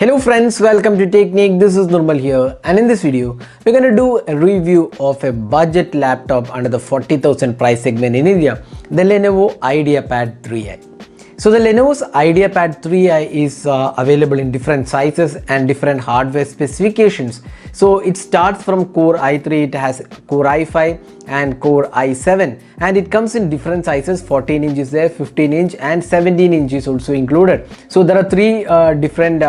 Hello friends, welcome to Technique. This is Nirmal here, and in this video we're going to do a review of a budget laptop under the 40,000 price segment in India, the Lenovo Ideapad 3i. So the Lenovo's Ideapad 3i is available in different sizes and different hardware specifications. So it starts from Core i3, it has Core i5 and Core i7, and it comes in different sizes. 14 inch is there, 15 inch and 17 inch is also included. So there are three different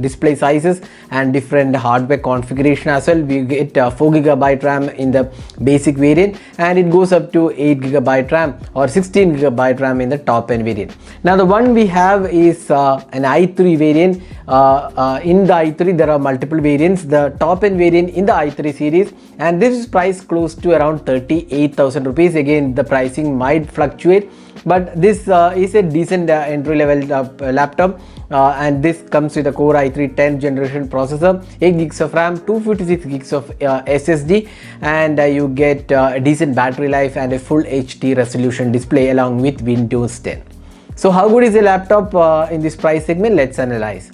display sizes and different hardware configuration as well. We get 4GB RAM in the basic variant, and it goes up to 8GB RAM or 16GB RAM in the top end variant. Now the one we have is an i3 variant. In the i3 there are multiple variants. The top end variant in the i3 series, and this is priced close to around 38,000 rupees. Again, the pricing might fluctuate, but this is a decent entry level laptop, and this comes with a Core i3 10th generation processor, 8 gigs of RAM, 256 gigs of SSD, and you get a decent battery life and a full HD resolution display along with Windows 10. So how good is the laptop in this price segment? Let's analyze.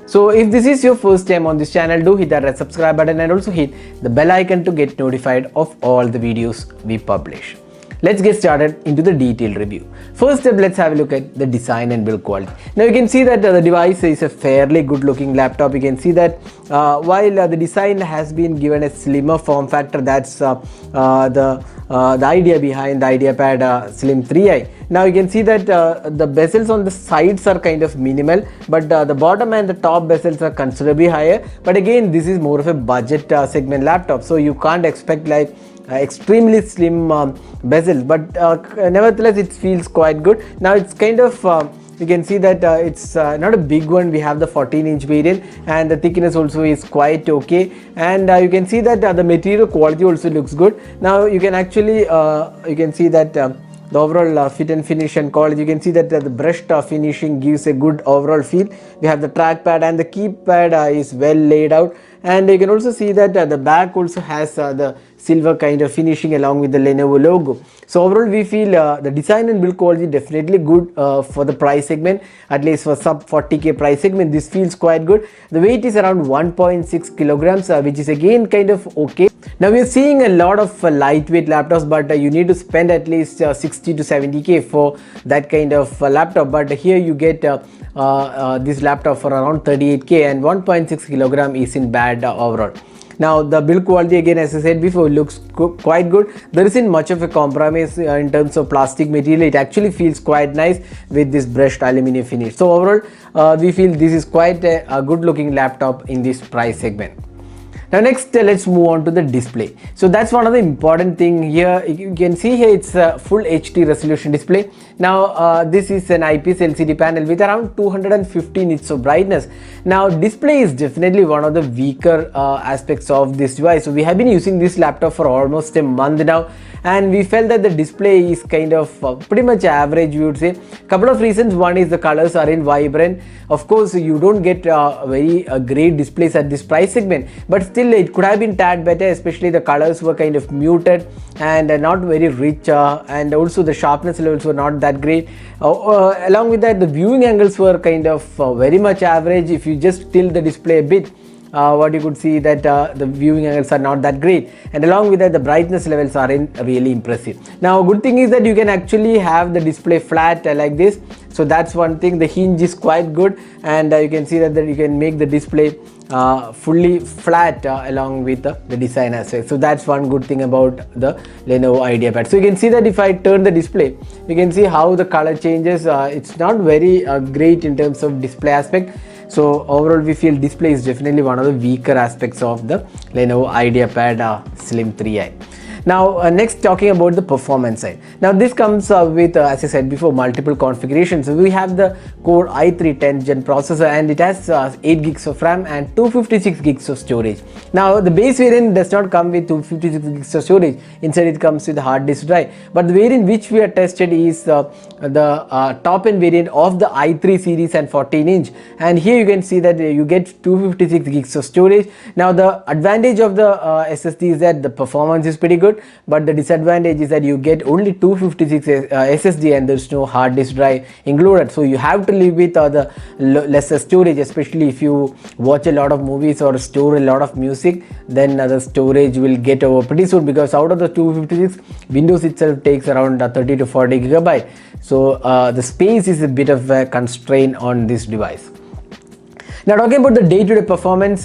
So if this is your first time on this channel, do hit that red subscribe button and also hit the bell icon to get notified of all the videos we publish. Let's get started into the detailed review. First up, let's have a look at the design and build quality. Now you can see that the device is a fairly good looking laptop. You can see that while the design has been given a slimmer form factor, that's the idea behind the Ideapad Slim 3i. Now you can see that the bezels on the sides are kind of minimal, but the bottom and the top bezels are considerably higher. But again, this is more of a budget segment laptop, so you can't expect like extremely slim bezel, but nevertheless it feels quite good. Now it's kind of you can see that it's not a big one. We have the 14-inch variant, and the thickness also is quite okay, and you can see that the material quality also looks good. Now you can actually you can see that the overall fit and finish and quality. You can see that the brushed finishing gives a good overall feel. We have the trackpad, and the keypad is well laid out, and you can also see that the back also has the silver kind of finishing along with the Lenovo logo. So overall we feel the design and build quality definitely good for the price segment, at least for sub 40k price segment. This feels quite good. The weight is around 1.6 kilograms, which is again kind of okay. Now we are seeing a lot of lightweight laptops, but you need to spend at least 60 to 70k for that kind of laptop. But here you get this laptop for around 38k, and 1.6 kilogram isn't bad overall. Now the build quality, again as I said before, looks quite good. There isn't much of a compromise in terms of plastic material. It actually feels quite nice with this brushed aluminum finish. So overall we feel this is quite a good looking laptop in this price segment. Now next let's move on to the display. So that's one of the important thing here. You can see here it's a full HD resolution display. Now this is an IPS LCD panel with around 250 nits of brightness. Now display is definitely one of the weaker aspects of this device. So we have been using this laptop for almost a month now, and we felt that the display is kind of pretty much average, we would say. Couple of reasons. One is the colors aren't vibrant. Of course you don't get very great displays at this price segment, but still it could have been tad better, especially the colors were kind of muted and not very rich, and also the sharpness levels were not that great. Along with that, the viewing angles were kind of very much average. If you just tilt the display a bit, what you could see that the viewing angles are not that great, and along with that the brightness levels aren't really impressive. Now good thing is that you can actually have the display flat like this, so that's one thing. The hinge is quite good, and you can see that you can make the display fully flat along with the design aspect. So that's one good thing about the Lenovo Ideapad. So you can see that if I turn the display, you can see how the color changes. It's not very great in terms of display aspect. So overall we feel display is definitely one of the weaker aspects of the Lenovo Ideapad Slim 3i. Now next, talking about the performance side. Now this comes with as I said before, multiple configurations. So we have the Core i3 10th gen processor, and it has 8 gigs of RAM and 256 gigs of storage. Now the base variant does not come with 256 gigs of storage. Instead it comes with a hard disk drive, but the variant which we are tested is the top end variant of the i3 series and 14 inch, and here you can see that you get 256 gigs of storage. Now the advantage of the SSD is that the performance is pretty good. good, but the disadvantage is that you get only 256 SSD and there's no hard disk drive included, so you have to live with the lesser storage, especially if you watch a lot of movies or store a lot of music. Then the storage will get over pretty soon, because out of the 256, Windows itself takes around 30 to 40 gigabyte, so the space is a bit of a constraint on this device. Now talking about the day-to-day performance,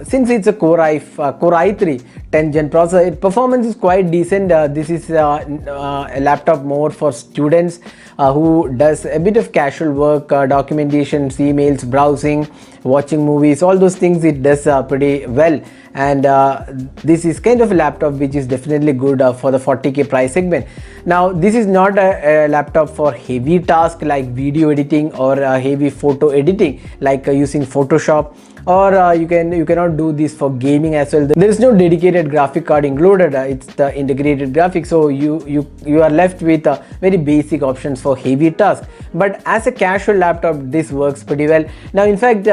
since it's a Core i3 10th gen processor, its performance is quite decent. This is a laptop more for students who does a bit of casual work, documentation, emails, browsing, watching movies, all those things it does pretty well. And this is kind of a laptop which is definitely good for the 40K price segment. Now this is not a laptop for heavy tasks like video editing or heavy photo editing, like using Photoshop, or you cannot do this for gaming as well. There is no dedicated graphic card included, it's the integrated graphics, so you are left with very basic options for heavy tasks. But as a casual laptop, this works pretty well. Now in fact,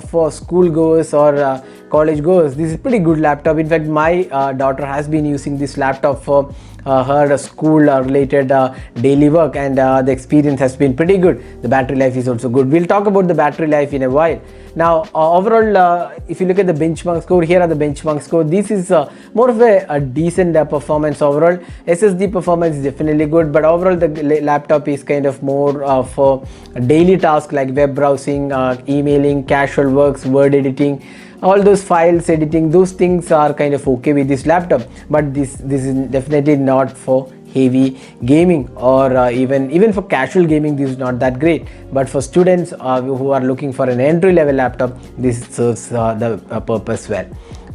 for school goers or college goers, this is pretty good laptop. In fact, my daughter has been using this laptop for her school related daily work, and the experience has been pretty good. The battery life is also good. We'll talk about the battery life in a while. Now overall, if you look at the benchmark score, here are the benchmark score. This is more of a decent performance overall. SSD performance is definitely good, but overall the laptop is kind of more for daily tasks like web browsing, emailing, casual works, word editing, all those files editing, those things are kind of okay with this laptop. But this is definitely not for heavy gaming, or even for casual gaming. This is not that great, but for students who are looking for an entry-level laptop, this serves the purpose well.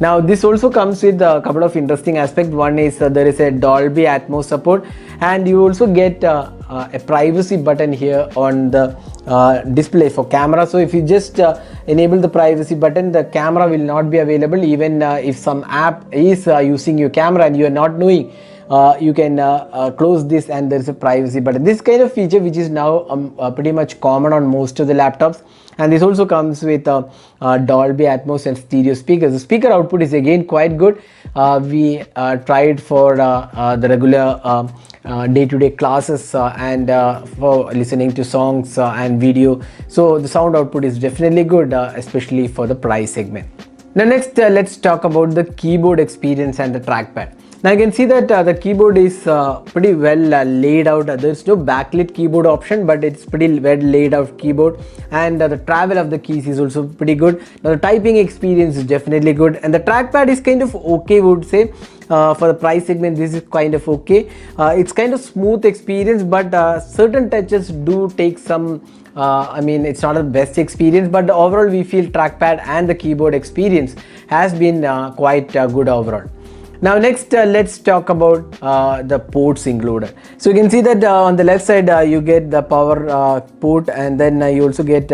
Now this also comes with a couple of interesting aspects. One is there is a Dolby Atmos support, and you also get a privacy button here on the display for camera. So if you just enable the privacy button, the camera will not be available. Even if some app is using your camera and you are not knowing, you can close this and there is a privacy button. This kind of feature which is now pretty much common on most of the laptops. And this also comes with Dolby Atmos and stereo speakers. The speaker output is again quite good. We tried for the regular day-to-day classes and for listening to songs and video. So the sound output is definitely good, especially for the price segment. Now next, let's talk about the keyboard experience and the trackpad. Now you can see that the keyboard is pretty well laid out. There's no backlit keyboard option, but it's pretty well laid out keyboard, and the travel of the keys is also pretty good. Now the typing experience is definitely good, and the trackpad is kind of okay, would say. For the price segment, this is kind of okay. It's kind of smooth experience, but certain touches do take some I mean, it's not the best experience, but overall we feel trackpad and the keyboard experience has been quite good overall. Now next, let's talk about the ports included. So you can see that on the left side you get the power port, and then you also get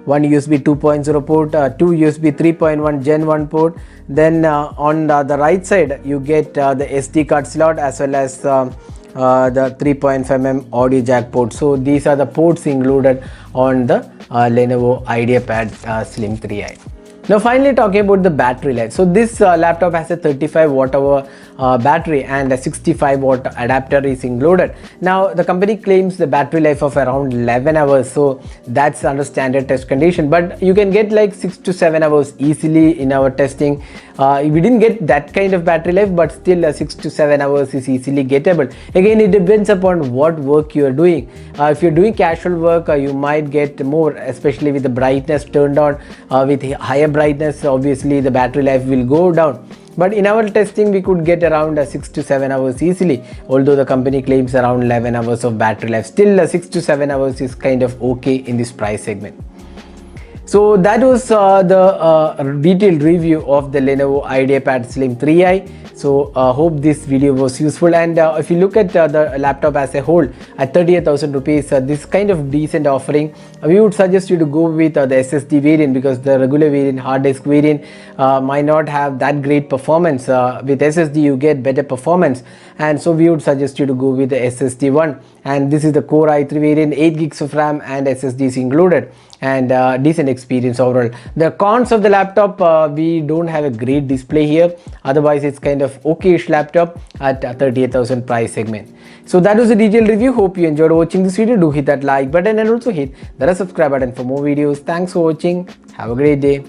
one USB 2.0 port, two USB 3.1 Gen 1 port. Then on the right side you get the SD card slot as well as the 3.5mm audio jack port. So these are the ports included on the Lenovo Ideapad Slim 3i. Now finally talking about the battery life. So this laptop has a 35 watt hour battery and a 65 watt adapter is included. Now the company claims the battery life of around 11 hours, so that's under standard test condition, but you can get like 6 to 7 hours easily in our testing. We didn't get that kind of battery life, but still 6 to 7 hours is easily gettable. Again, it depends upon what work you are doing. If you're doing casual work, you might get more, especially with the brightness turned on. With higher brightness, obviously the battery life will go down. But in our testing, we could get around 6 to 7 hours easily, although the company claims around 11 hours of battery life. Still 6 to 7 hours is kind of okay in this price segment. So that was the detailed review of the Lenovo Ideapad Slim 3i. So hope this video was useful, and if you look at the laptop as a whole at 38,000 rupees, this kind of decent offering, we would suggest you to go with the SSD variant, because the regular variant, hard disk variant, might not have that great performance. With SSD you get better performance, and so we would suggest you to go with the SSD one. And this is the Core i3 variant, 8 gigs of RAM and SSDs included, and decent experience overall. The cons of the laptop, we don't have a great display here, otherwise it's kind of okayish laptop at 38,000 price segment. So that was the detailed review. Hope you enjoyed watching this video. Do hit that like button and also hit the subscribe button for more videos. Thanks for watching. Have a great day.